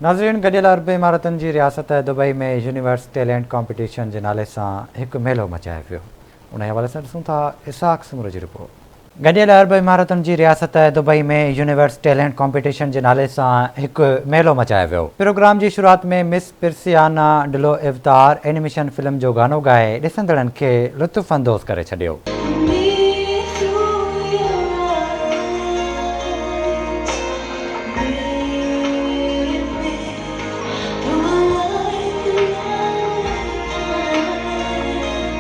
नाज़रीन, गॾियल अरब इमारतुनि जी रियासत दुबई में यूनिवर्स टैलेंट कॉम्पिटिशन जे नाले सां हिकु मेलो मचायो वियो। उन हवाले सां ॾिसूं था इसाक सिमरो जी रिपोर्ट। गॾियल अरब इमारतुनि जी रियासत दुबई में यूनिवर्स टैलेंट कॉम्पिटिशन जे नाले सां हिकु मेलो मचायो वियो। प्रोग्राम जी शुरूआत में मिस पिर्सियाना डिलो इफ्तार एनिमेशन फिल्म जो गानो ॻाए ॾिसंदड़नि खे लुत्फ़ अंदोज़ करे छॾियो।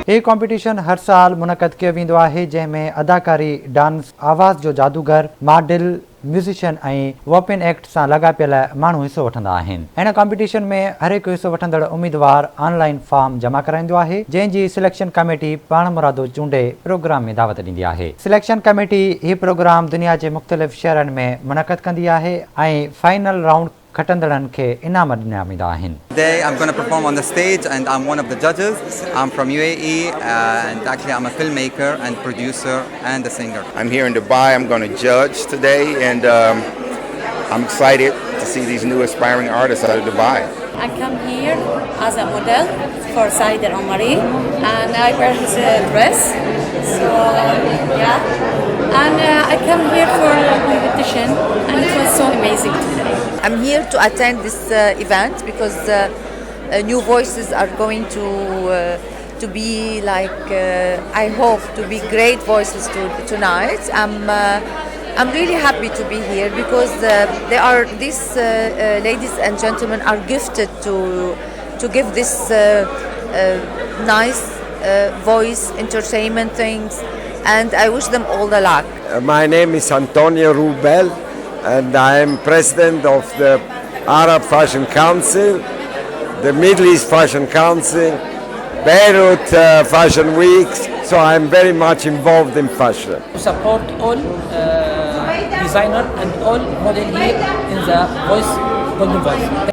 ये कॉम्पिटिशन हर साल मुनक़द कियो वेंदो आहे, जंहिंमें अदाकारी, डांस, आवाज़ जो जादूगर, मॉडल, म्यूज़िशियन ऐं वोपिन एक्ट सां लॻापियल माण्हू हिसो वठंदा आहिनि। हिन कॉम्पिटिशन में हर हिकु हिसो वठंदड़ उम्मीदवार ऑनलाइन फॉर्म जमा कराईंदो आहे, जंहिंजी सिलेक्शन कमेटी पाण मुरादो चूंडे प्रोग्राम में दावत ॾींदी आहे। सिलेक्शन कमेटी हीउ प्रोग्राम दुनिया जे मुख़्तलिफ़ शहरनि में मुनक़द कंदी आहे ऐं फाइनल राउंड खटंदड़नि खे इनाम ॾिना वेंदा आहिनि। Today I'm going to perform on the stage and I'm one of the judges. I'm from UAE and actually I'm a filmmaker and producer and a singer. I'm here in Dubai. I'm going to judge today and I'm excited to see these new aspiring artists out of Dubai. I come here as a model for Said Omari and I wear his dress. So yeah, and I come here for a competition and it was so amazing today. I'm here to attend this event because new voices are going to be like I hope to be great voices tonight. I'm really happy to be here because these ladies and gentlemen are gifted to give this nice voice entertainment things, and I wish them all the luck. My name is Antonio Rubel and I am president of the Arab Fashion Council, the Middle East Fashion Council, Beirut Fashion Weeks, so I am very much involved in fashion. To support all designers and all models here in the Golden Voice.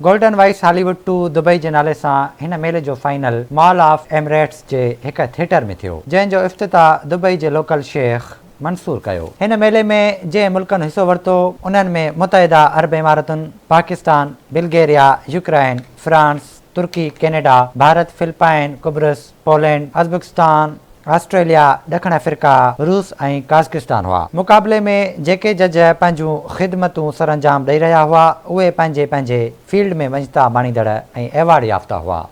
Golden voice Hollywood 2 Dubai जे नाले सां हिन मेले जो final mall of Emirates जे हिकु theatre में थियो, जंहिंजो इफ़्तिताह दुबई जे लोकल शेख मंसूर कयो। हिन मेले में जंहिं मुल्कनि हिसो वरितो उन्हनि में मुतहिदा अरब इमारतुनि, पाकिस्तान, बुल्गारिया, यूक्रेन, फ्रांस, तुर्की, कैनेडा, भारत, फिलिपाइन, कुब्रस, पोलैंड, उज़्बेकिस्तान, ऑस्ट्रेलिया, ॾखण अफ्रीका, रूस ऐं काज़किस्तान हुआ। मुक़ाबले में जेके जज पंहिंजूं ख़िदमतूं सरअंजाम ॾेई रहिया हुआ उहे पंहिंजे पंहिंजे फील्ड में वञता माणींदड़ ऐं एवॉर्ड याफ़्ता हुआ।